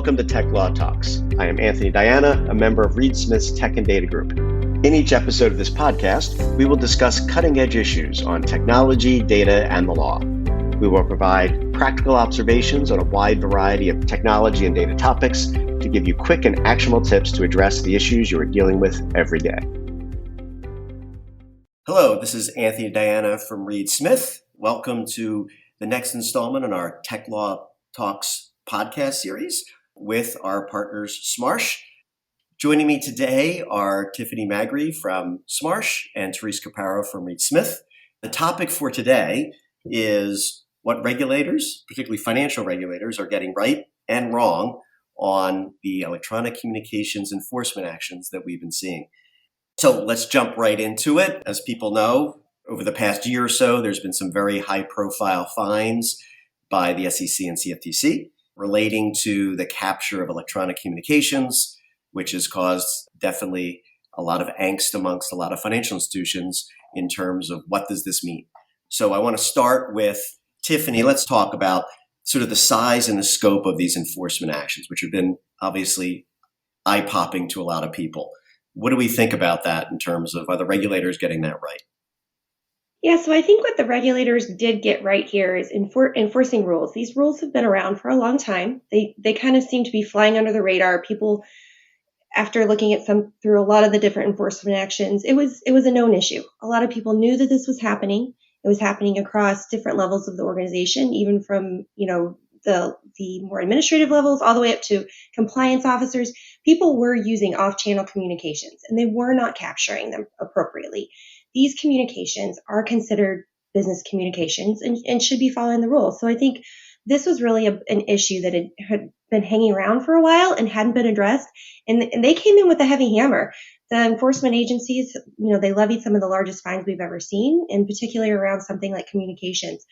welcome to Tech Law Talks. I am Anthony Diana, a member of Reed Smith's Tech and Data Group. In each episode of this podcast, we will discuss cutting-edge issues on technology, data, and the law. We will provide practical observations on a wide variety of technology and data topics to give you quick and actionable tips to address the issues you are dealing with every day. Hello, this is Anthony Diana from Reed Smith. Welcome to the next installment in our Tech Law Talks podcast series with our partners Smarsh. Joining me today are Tiffany Magri from Smarsh and Therese Caparo from Reed Smith. The topic for today is what regulators, particularly financial regulators, are getting right and wrong on the electronic communications enforcement actions that we've been seeing. So let's jump right into it. As people know, over the past year or so, there's been some very high-profile fines by the SEC and CFTC relating to the capture of electronic communications, which has caused definitely a lot of angst amongst a lot of financial institutions in terms of what does this mean. So I want to start with Tiffany. Let's talk about sort of the size and the scope of these enforcement actions, which have been obviously eye-popping to a lot of people. What do we think about that in terms of are the regulators getting that right? Yeah, so I think what the regulators did get right here is enforcing rules. These rules have been around for a long time. They kind of seem to be flying under the radar. People, after looking at through a lot of the different enforcement actions, it was a known issue. A lot of people knew that this was happening. It was happening across different levels of the organization, even from, the more administrative levels all the way up to compliance officers. People were using off-channel communications and they were not capturing them appropriately. These communications are considered business communications and should be following the rules. So I think this was really an issue that had been hanging around for a while and hadn't been addressed. And they came in with a heavy hammer. The enforcement agencies, they levied some of the largest fines we've ever seen, in particular around something like communications.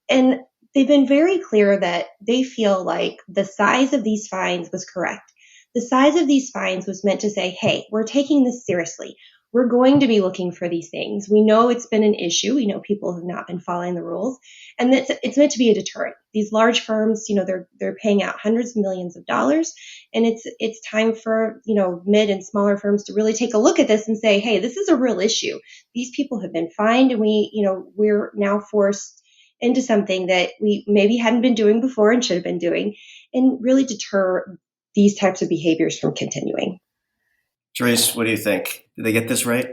And they've been very clear that they feel like the size of these fines was correct. The size of these fines was meant to say, hey, we're taking this seriously. We're going to be looking for these things. We know it's been an issue. We know people have not been following the rules. And it's meant to be a deterrent. These large firms, they're paying out hundreds of millions of dollars. And it's time for, mid and smaller firms to really take a look at this and say, hey, this is a real issue. These people have been fined and we're now forced into something that we maybe hadn't been doing before and should have been doing, and really deter these types of behaviors from continuing. Therese, what do you think? Did they get this right?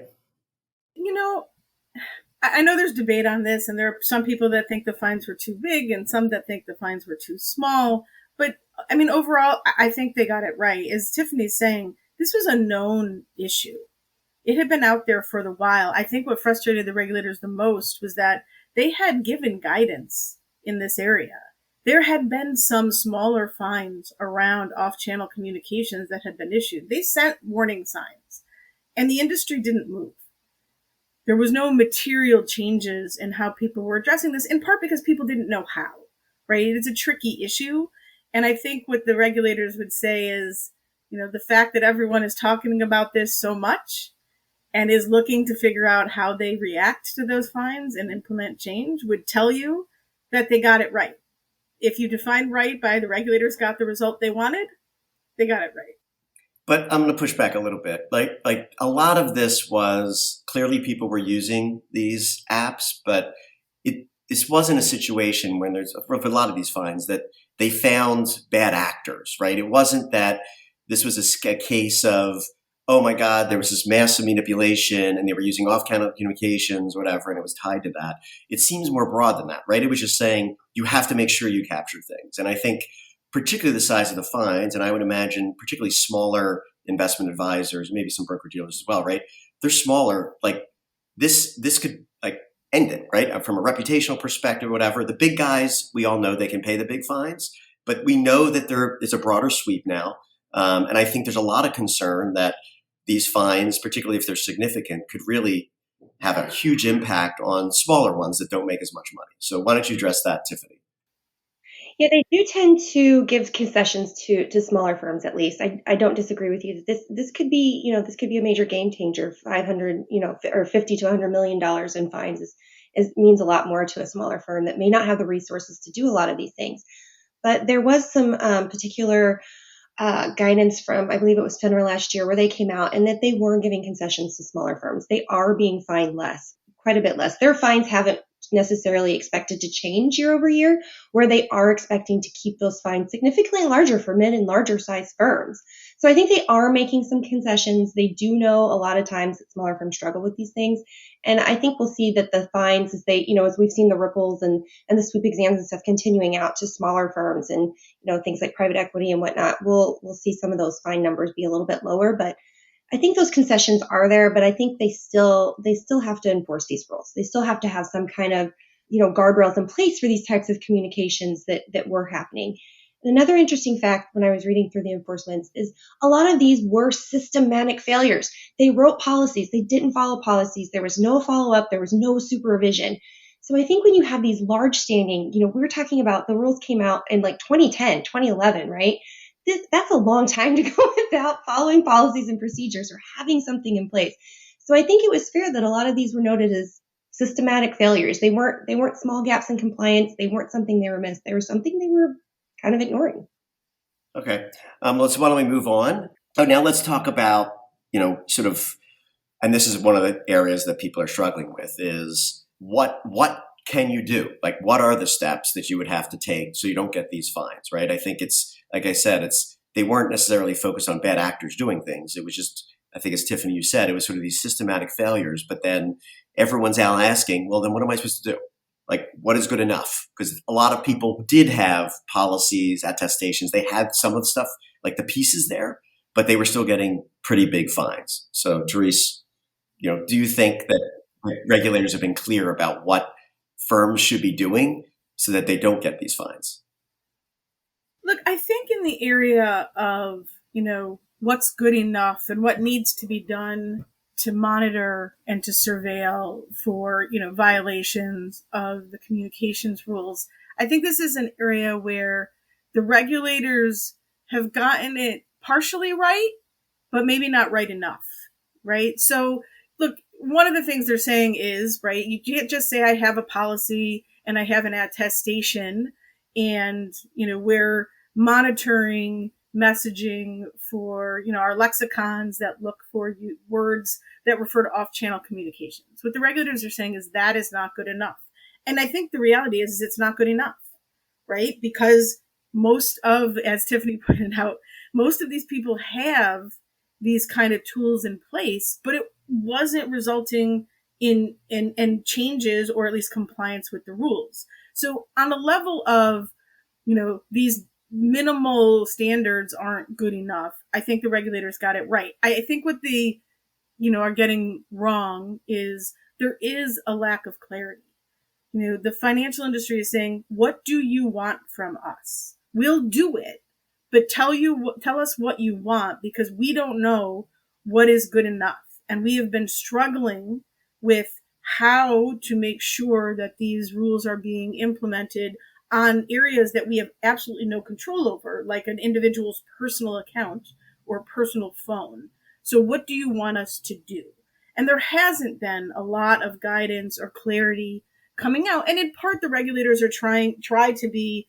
I know there's debate on this, and there are some people that think the fines were too big and some that think the fines were too small. But overall, I think they got it right. As Tiffany's saying, this was a known issue. It had been out there for a while. I think what frustrated the regulators the most was that they had given guidance in this area. There had been some smaller fines around off-channel communications that had been issued. They sent warning signs, and the industry didn't move. There was no material changes in how people were addressing this, in part because people didn't know how, right? It's a tricky issue. And I think what the regulators would say is, the fact that everyone is talking about this so much and is looking to figure out how they react to those fines and implement change would tell you that they got it right. If you define right by the regulators got the result they wanted, they got it right. But I'm going to push back a little bit. Like a lot of this was clearly people were using these apps, but this wasn't a situation when there's for a lot of these fines that they found bad actors, right? It wasn't that this was a case of, oh my God, there was this massive manipulation and they were using off-channel communications, whatever, and it was tied to that. It seems more broad than that, right? It was just saying you have to make sure you capture things. And I think particularly the size of the fines, and I would imagine particularly smaller investment advisors, maybe some broker dealers as well, right? They're smaller. Like this could end it, right? From a reputational perspective, whatever. The big guys, we all know they can pay the big fines, but we know that there is a broader sweep now. And I think there's a lot of concern that these fines, particularly if they're significant, could really have a huge impact on smaller ones that don't make as much money. So why don't you address that, Tiffany? Yeah, they do tend to give concessions to smaller firms, at least. I don't disagree with you that this could be, this could be a major game changer. 500, or 50 to $100 million in fines means a lot more to a smaller firm that may not have the resources to do a lot of these things. But there was some particular guidance from, I believe it was FINRA last year, where they came out and that they were giving concessions to smaller firms. They are being fined less, quite a bit less. Their fines haven't necessarily expected to change year over year, where they are expecting to keep those fines significantly larger for mid and larger size firms. So I think they are making some concessions. They do know a lot of times that smaller firms struggle with these things. And I think we'll see that the fines, as they, as we've seen the ripples and the swoop exams and stuff continuing out to smaller firms and, things like private equity and whatnot, we'll see some of those fine numbers be a little bit lower. But I think those concessions are there, but I think they still have to enforce these rules. They still have to have some kind of, guardrails in place for these types of communications that were happening. Another interesting fact when I was reading through the enforcements is a lot of these were systematic failures. They wrote policies. They didn't follow policies. There was no follow-up. There was no supervision. So I think when you have these large standing, we were talking about the rules came out in like 2010, 2011, right? That's a long time to go without following policies and procedures or having something in place. So I think it was fair that a lot of these were noted as systematic failures. They weren't small gaps in compliance. They weren't something they were missed. They were something they were kind of ignoring. Okay. Why don't we move on? Oh, now let's talk about, sort of, and this is one of the areas that people are struggling with is what can you do? Like, what are the steps that you would have to take so you don't get these fines, right? I think it's, like I said, they weren't necessarily focused on bad actors doing things. It was just, I think as Tiffany, you said, it was sort of these systematic failures, but then everyone's out asking, well, then what am I supposed to do? Like, what is good enough? Because a lot of people did have policies, attestations. They had some of the stuff, like the pieces there, but they were still getting pretty big fines. So, Therese, do you think that regulators have been clear about what firms should be doing so that they don't get these fines? Look, I think in the area of, what's good enough and what needs to be done to monitor and to surveil for, violations of the communications rules, I think this is an area where the regulators have gotten it partially right, but maybe not right enough, right? So, look, one of the things they're saying is, right, you can't just say I have a policy and I have an attestation and, we're monitoring messaging for, our lexicons that look for words that refer to off-channel communications. What the regulators are saying is that is not good enough. And I think the reality is it's not good enough, right? Because most of, as Tiffany pointed out, most of these people have these kind of tools in place, but it wasn't resulting in changes or at least compliance with the rules. So on a level of, these minimal standards aren't good enough, I think the regulators got it right. I think what they, are getting wrong is there is a lack of clarity. The financial industry is saying, what do you want from us? We'll do it, but tell us what you want, because we don't know what is good enough. And we have been struggling with how to make sure that these rules are being implemented on areas that we have absolutely no control over, like an individual's personal account or personal phone. So what do you want us to do? And there hasn't been a lot of guidance or clarity coming out. And in part, the regulators are try to be,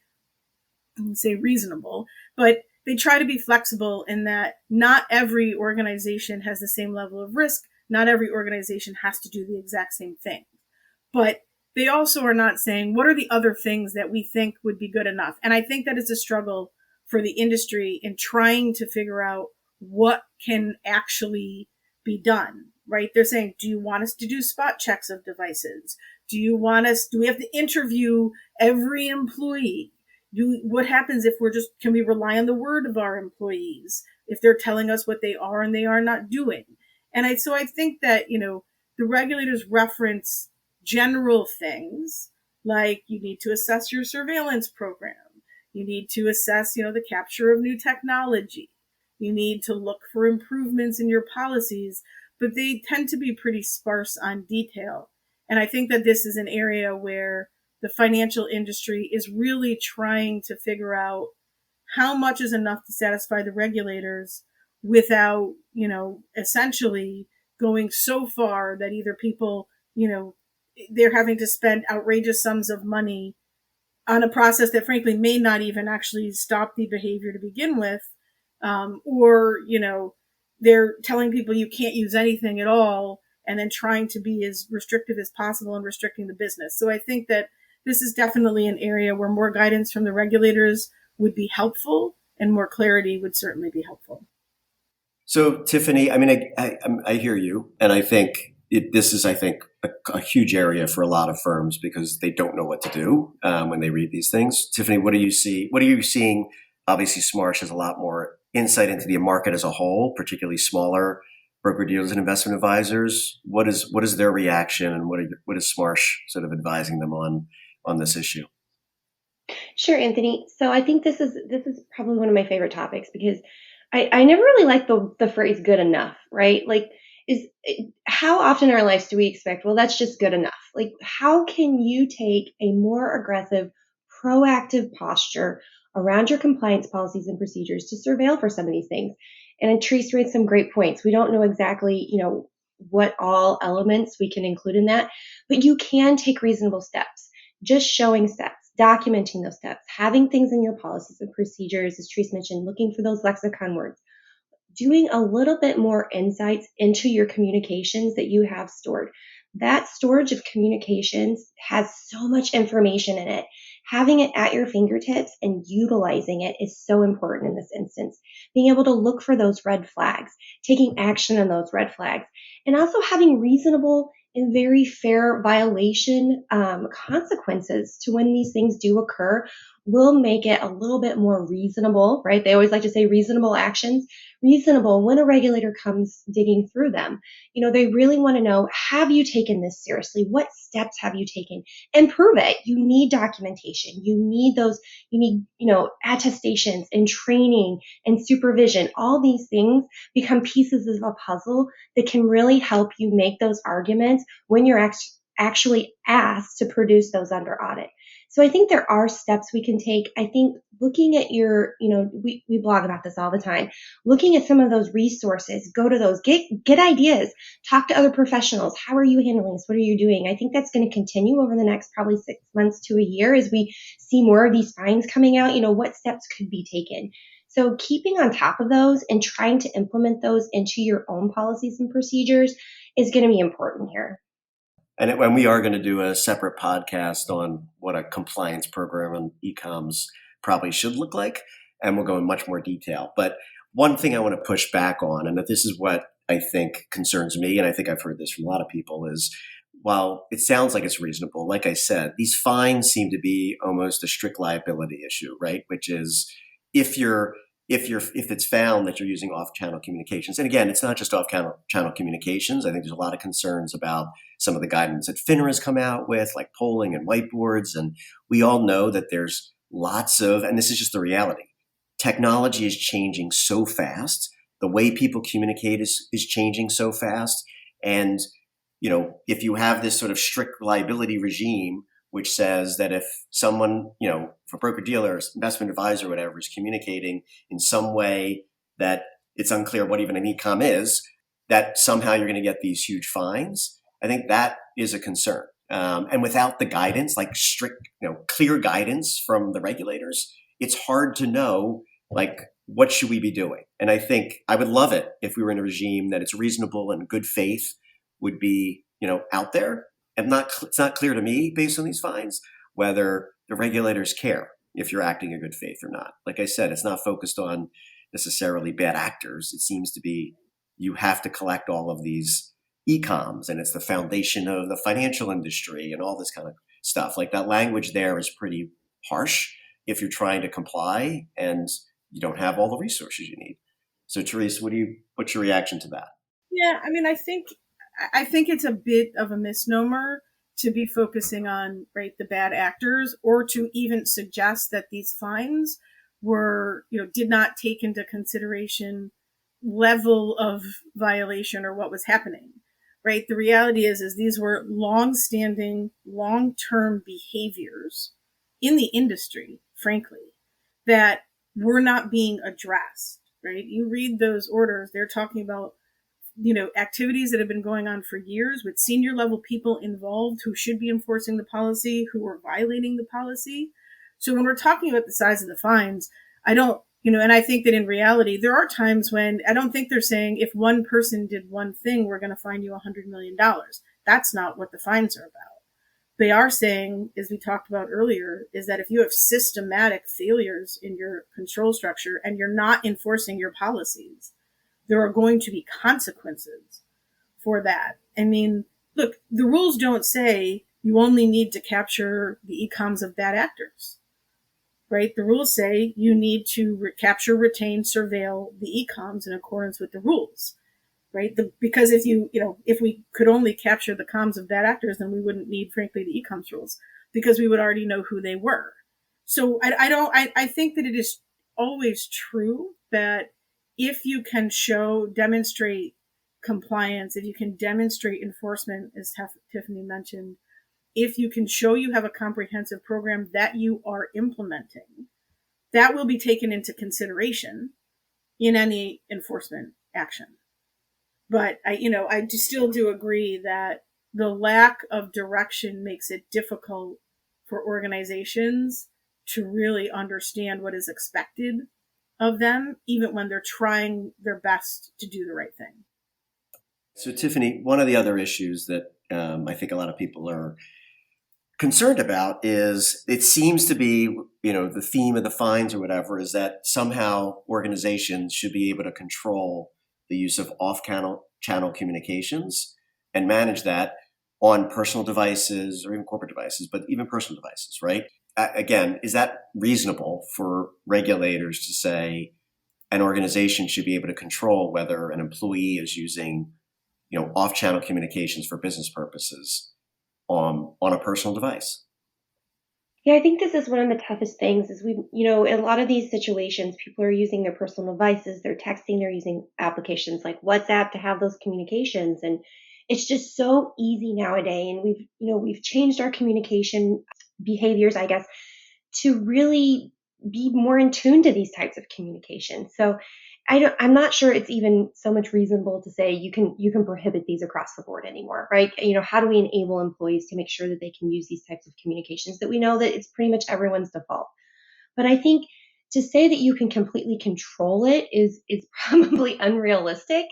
I wouldn't say reasonable, but they try to be flexible in that not every organization has the same level of risk. Not every organization has to do the exact same thing. But they also are not saying, what are the other things that we think would be good enough? And I think that it's a struggle for the industry in trying to figure out what can actually be done, right? They're saying, do you want us to do spot checks of devices? Do we have to interview every employee? What happens if can we rely on the word of our employees if they're telling us what they are and they are not doing? And so I think that, the regulators reference general things like you need to assess your surveillance program. You need to assess, the capture of new technology. You need to look for improvements in your policies, but they tend to be pretty sparse on detail. And I think that this is an area where the financial industry is really trying to figure out how much is enough to satisfy the regulators without, essentially going so far that either people, they're having to spend outrageous sums of money on a process that frankly may not even actually stop the behavior to begin with. or, they're telling people you can't use anything at all and then trying to be as restrictive as possible and restricting the business. So I think that this is definitely an area where more guidance from the regulators would be helpful and more clarity would certainly be helpful. So, Tiffany, I mean, I hear you, and I think this is, I think, a huge area for a lot of firms because they don't know what to do when they read these things. Tiffany, what do you see? What are you seeing? Obviously, Smarsh has a lot more insight into the market as a whole, particularly smaller broker dealers and investment advisors. What is their reaction, and what is Smarsh sort of advising them on this issue? Sure, Anthony. So I think this is probably one of my favorite topics because I never really liked the phrase good enough, right? Like is how often in our lives do we expect, well, that's just good enough? Like how can you take a more aggressive, proactive posture around your compliance policies and procedures to surveil for some of these things? And Therese raised some great points. We don't know exactly, what all elements we can include in that, but you can take reasonable steps. Just showing steps, documenting those steps, having things in your policies and procedures, as Therese mentioned, looking for those lexicon words, doing a little bit more insights into your communications that you have stored. That storage of communications has so much information in it. Having it at your fingertips and utilizing it is so important in this instance. Being able to look for those red flags, taking action on those red flags, and also having reasonable and very fair violation consequences to when these things do occur will make it a little bit more reasonable, right? They always like to say reasonable actions. Reasonable when a regulator comes digging through them. They really want to know, have you taken this seriously? What steps have you taken? And prove it. You need documentation. You need attestations and training and supervision. All these things become pieces of a puzzle that can really help you make those arguments when you're actually asked to produce those under audit. So I think there are steps we can take. I think looking at we blog about this all the time, looking at some of those resources, go to those, get ideas, talk to other professionals. How are you handling this? What are you doing? I think that's going to continue over the next probably 6 months to a year as we see more of these fines coming out. What steps could be taken? So keeping on top of those and trying to implement those into your own policies and procedures is going to be important here. And when we are going to do a separate podcast on what a compliance program on eComms probably should look like, and we'll go in much more detail. But one thing I want to push back on, and that this is what I think concerns me, and I think I've heard this from a lot of people, is while it sounds like it's reasonable, like I said, these fines seem to be almost a strict liability issue, right? Which is if it's found that you're using off-channel communications, and again, it's not just off-channel communications. I think there's a lot of concerns about some of the guidance that FINRA has come out with, like polling and whiteboards, and we all know that there's lots of, and this is just the reality, technology is changing so fast. The way people communicate is changing so fast, and if you have this sort of strict liability regime, which says that if someone, if a broker dealer, investment advisor, whatever, is communicating in some way that it's unclear what even an eComm is, that somehow you're going to get these huge fines. I think that is a concern. And without the guidance, like strict, clear guidance from the regulators, it's hard to know, like, what should we be doing? And I think I would love it if we were in a regime that it's reasonable and good faith would be, out there. And it's not clear to me, based on these fines, whether the regulators care if you're acting in good faith or not. Like I said, it's not focused on necessarily bad actors. It seems to be you have to collect all of these eComms, and it's the foundation of the financial industry and all this kind of stuff. Like that language there is pretty harsh if you're trying to comply and you don't have all the resources you need. So, Therese, what's your reaction to that? Yeah, I mean, I think it's a bit of a misnomer to be focusing on, right, the bad actors, or to even suggest that these fines were, did not take into consideration level of violation or what was happening, right? The reality is these were long-standing, long-term behaviors in the industry, frankly, that were not being addressed, right? You read those orders, they're talking about activities that have been going on for years with senior level people involved who should be enforcing the policy, who are violating the policy. So when we're talking about the size of the fines, I don't And I think that in reality, there are times when I don't think they're saying if one person did one thing, we're going to fine you $100 million. That's not what the fines are about. They are saying, as we talked about earlier, is that if you have systematic failures in your control structure and you're not enforcing your policies, there are going to be consequences for that. I mean, look, the rules don't say you only need to capture the eComms of bad actors, right? The rules say you need to capture, retain, surveil the eComms in accordance with the rules, right? Because if we could only capture the comms of bad actors, then we wouldn't need, frankly, the eComms rules because we would already know who they were. So I think that it is always true that if you can demonstrate compliance, if you can demonstrate enforcement, as Tiffany mentioned, if you can show you have a comprehensive program that you are implementing, that will be taken into consideration in any enforcement action. But I still do agree that the lack of direction makes it difficult for organizations to really understand what is expected of them, even when they're trying their best to do the right thing. So, Tiffany, one of the other issues that I think a lot of people are concerned about is it seems to be, the theme of the fines or whatever is that somehow organizations should be able to control the use of off-channel communications and manage that on personal devices or even corporate devices, but even personal devices, right? Again, is that reasonable for regulators to say an organization should be able to control whether an employee is using, off-channel communications for business purposes on a personal device? Yeah, I think this is one of the toughest things is in a lot of these situations, people are using their personal devices, they're texting, they're using applications like WhatsApp to have those communications. And it's just so easy nowadays. And we've changed our communication behaviors, I guess, to really be more in tune to these types of communications. So I'm not sure it's even so much reasonable to say you can prohibit these across the board anymore, right? How do we enable employees to make sure that they can use these types of communications that we know that it's pretty much everyone's default? But I think to say that you can completely control it is probably unrealistic.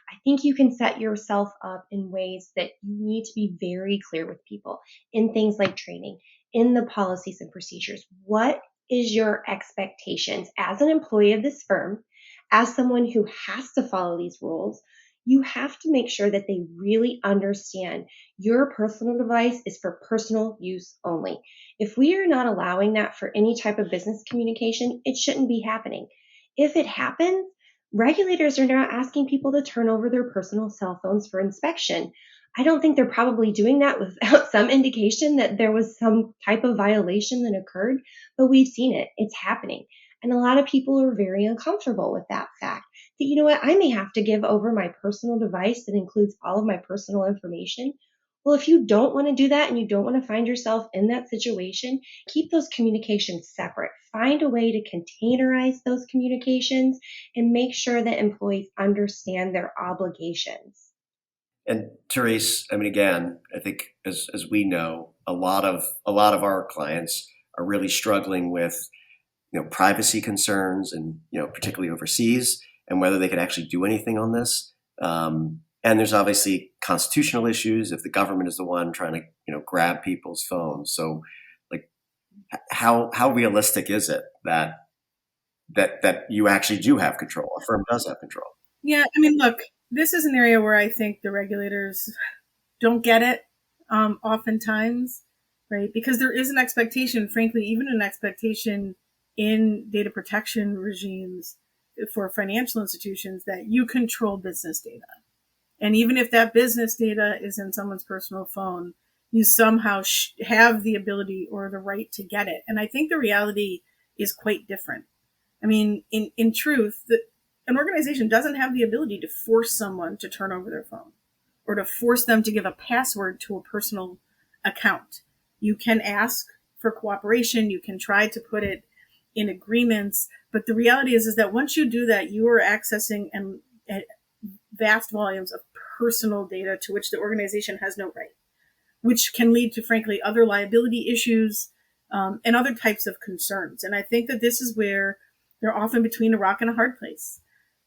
I think you can set yourself up in ways that you need to be very clear with people in things like training, in the policies and procedures. What is your expectations as an employee of this firm, as someone who has to follow these rules? You have to make sure that they really understand your personal device is for personal use only. If we are not allowing that for any type of business communication, it shouldn't be happening. If it happens, regulators are now asking people to turn over their personal cell phones for inspection. I don't think they're probably doing that without some indication that there was some type of violation that occurred, but we've seen it. It's happening. And a lot of people are very uncomfortable with that fact that, I may have to give over my personal device that includes all of my personal information. Well, if you don't want to do that and you don't want to find yourself in that situation, keep those communications separate. Find a way to containerize those communications and make sure that employees understand their obligations. And Therese, I mean, again, I think as we know, a lot of our clients are really struggling with, privacy concerns and, particularly overseas and whether they can actually do anything on this. And there's obviously constitutional issues if the government is the one trying to, grab people's phones. So like how realistic is it that you actually do have control? A firm does have control. Yeah, I mean, look, this is an area where I think the regulators don't get it oftentimes, right? Because there is an expectation, frankly, even an expectation in data protection regimes for financial institutions that you control business data. And even if that business data is in someone's personal phone, you somehow have the ability or the right to get it. And I think the reality is quite different. I mean, in truth, an organization doesn't have the ability to force someone to turn over their phone or to force them to give a password to a personal account. You can ask for cooperation. You can try to put it in agreements. But the reality is that once you do that, you are accessing vast volumes of personal data to which the organization has no right, which can lead to, frankly, other liability issues and other types of concerns. And I think that this is where they're often between a rock and a hard place,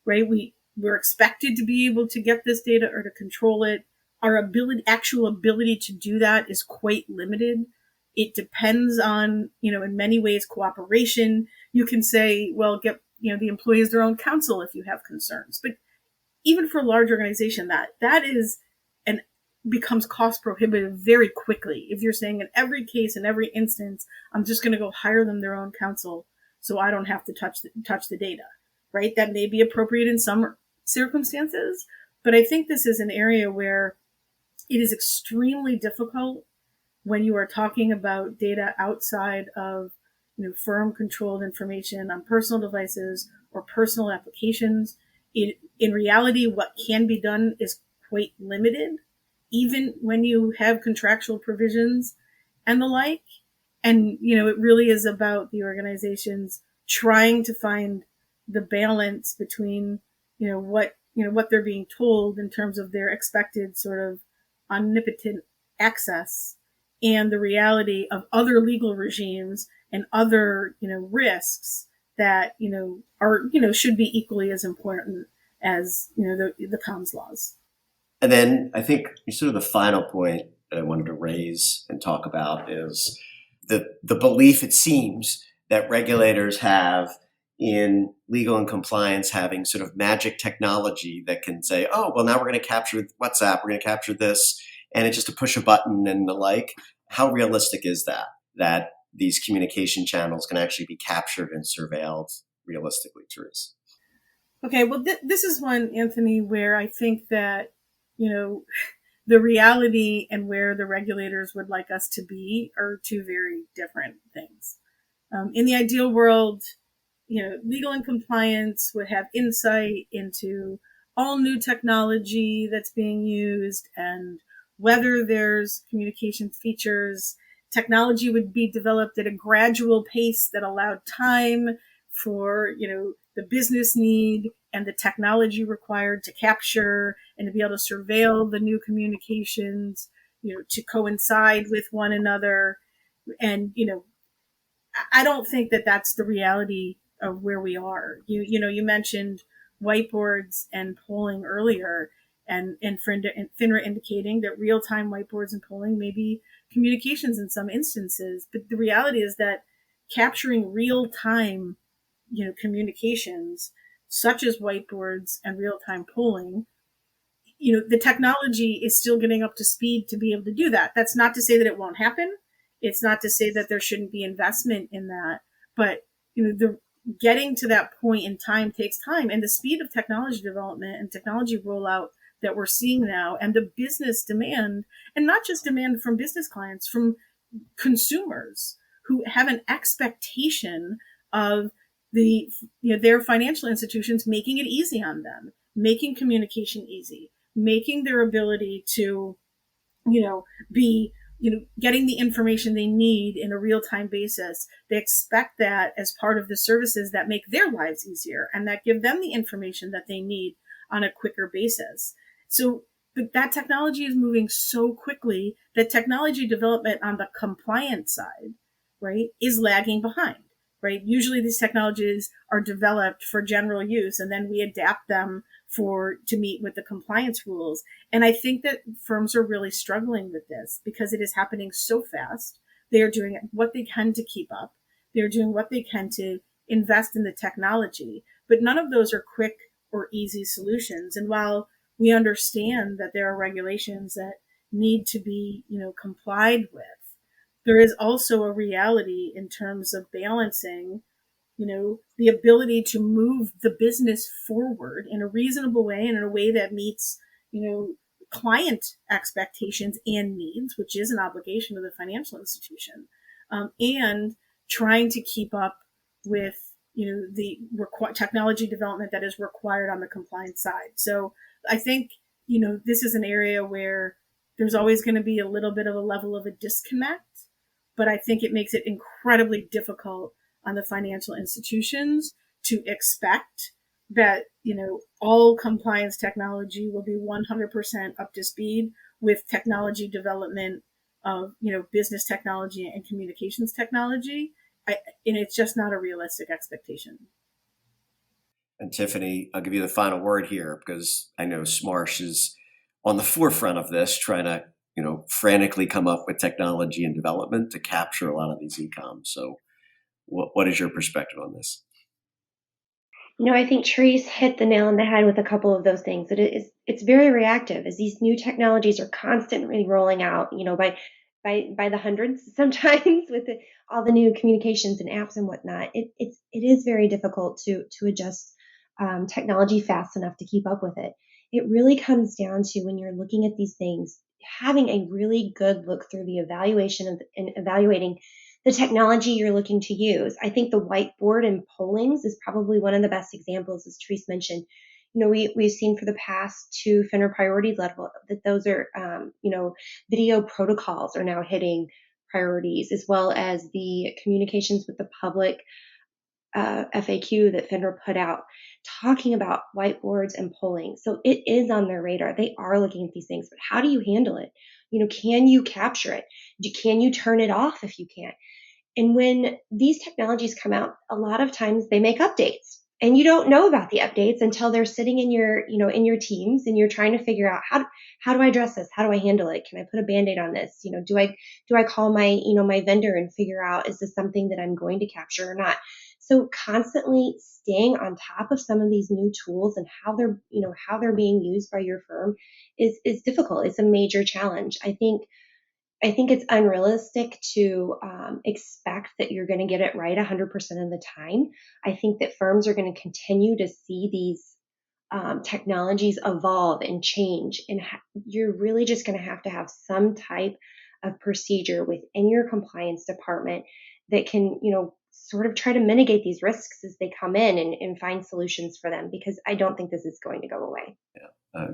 right? We're expected to be able to get this data or to control it. Our actual ability to do that is quite limited. It depends on, in many ways, cooperation. You can say, well, get, the employees their own counsel if you have concerns. But even for a large organization, that is and becomes cost prohibitive very quickly. If you're saying in every case, in every instance, I'm just going to go hire them their own counsel so I don't have to touch the data, right? That may be appropriate in some circumstances, but I think this is an area where it is extremely difficult when you are talking about data outside of firm controlled information on personal devices or personal applications. In reality, what can be done is quite limited, even when you have contractual provisions and the like. And it really is about the organizations trying to find the balance between what they're being told in terms of their expected sort of omnipotent access and the reality of other legal regimes and other risks that are should be equally as important as the comms laws. And then I think sort of the final point that I wanted to raise and talk about is the belief, it seems, that regulators have in legal and compliance having sort of magic technology that can say, oh, well, now we're going to capture WhatsApp, we're going to capture this, and it's just to push a button and the like. How realistic is that these communication channels can actually be captured and surveilled realistically, Therese? Okay, well, this is one, Anthony, where I think that, the reality and where the regulators would like us to be are two very different things. In the ideal world, legal and compliance would have insight into all new technology that's being used and whether there's communications features. Technology would be developed at a gradual pace that allowed time for, the business need and the technology required to capture and to be able to surveil the new communications, to coincide with one another. And, I don't think that that's the reality of where we are. You mentioned whiteboards and polling earlier, and FINRA indicating that real-time whiteboards and polling may be communications in some instances. But the reality is that capturing real-time, communications, such as whiteboards and real-time polling, the technology is still getting up to speed to be able to do that. That's not to say that it won't happen. It's not to say that there shouldn't be investment in that, but the getting to that point in time takes time, and the speed of technology development and technology rollout that we're seeing now, and the business demand, and not just demand from business clients, from consumers who have an expectation of their financial institutions making it easy on them, making communication easy, making their ability to be getting the information they need in a real-time basis. They expect that as part of the services that make their lives easier and that give them the information that they need on a quicker basis. So that technology is moving so quickly that technology development on the compliance side, right, is lagging behind, right? Usually these technologies are developed for general use and then we adapt them to meet with the compliance rules. And I think that firms are really struggling with this because it is happening so fast. They are doing what they can to keep up. They're doing what they can to invest in the technology, but none of those are quick or easy solutions. And while we understand that there are regulations that need to be, complied with, there is also a reality in terms of balancing the ability to move the business forward in a reasonable way and in a way that meets, client expectations and needs, which is an obligation of the financial institution, and trying to keep up with, the technology development that is required on the compliance side. So I think, this is an area where there's always going to be a little bit of a level of a disconnect, but I think it makes it incredibly difficult on the financial institutions to expect that, all compliance technology will be 100% up to speed with technology development of, business technology and communications technology. And it's just not a realistic expectation. And Tiffany, I'll give you the final word here because I know Smarsh is on the forefront of this, trying to, frantically come up with technology and development to capture a lot of these eComms. So what is your perspective on this? I think Therese hit the nail on the head with a couple of those things. It's very reactive as these new technologies are constantly rolling out, by the hundreds sometimes with all the new communications and apps and whatnot. It is very difficult to adjust technology fast enough to keep up with it. It really comes down to, when you're looking at these things, having a really good look through the evaluation and evaluating the technology you're looking to use. I think the whiteboard and pollings is probably one of the best examples, as Therese mentioned. We've seen for the past two FINRA priority level that those are, video protocols are now hitting priorities, as well as the communications with the public FAQ that FINRA put out, talking about whiteboards and polling. So it is on their radar. They are looking at these things, but how do you handle it? Can you capture it? Can you turn it off if you can't? And when these technologies come out, a lot of times they make updates, and you don't know about the updates until they're sitting in your, in your teams, and you're trying to figure out how do I address this? How do I handle it? Can I put a Band-Aid on this? Do I call my, my vendor and figure out, is this something that I'm going to capture or not? So constantly staying on top of some of these new tools and how they're being used by your firm is difficult. It's a major challenge. I think it's unrealistic to expect that you're going to get it right 100% of the time. I think that firms are going to continue to see these technologies evolve and change, and you're really just going to have some type of procedure within your compliance department that can, sort of try to mitigate these risks as they come in and find solutions for them, because I don't think this is going to go away. Yeah.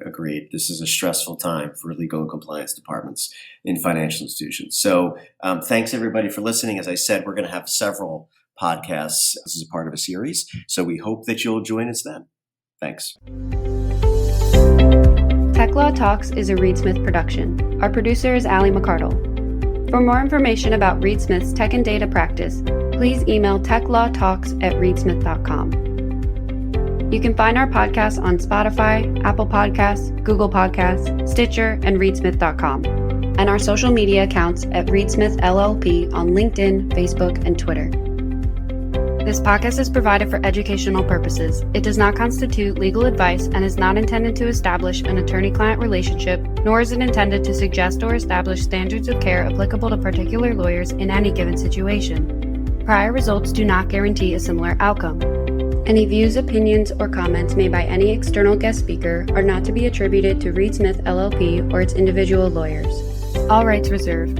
Agreed. This is a stressful time for legal and compliance departments in financial institutions. So thanks, everybody, for listening. As I said, we're going to have several podcasts. This is a part of a series. So we hope that you'll join us then. Thanks. Tech Law Talks is a Reed Smith production. Our producer is Allie McCardle. For more information about Reed Smith's tech and data practice, please email techlawtalks@reedsmith.com. You can find our podcasts on Spotify, Apple Podcasts, Google Podcasts, Stitcher, and reedsmith.com, and our social media accounts at Reed Smith LLP on LinkedIn, Facebook, and Twitter. This podcast is provided for educational purposes. It does not constitute legal advice and is not intended to establish an attorney-client relationship, nor is it intended to suggest or establish standards of care applicable to particular lawyers in any given situation. Prior results do not guarantee a similar outcome. Any views, opinions, or comments made by any external guest speaker are not to be attributed to Reed Smith LLP or its individual lawyers. All rights reserved.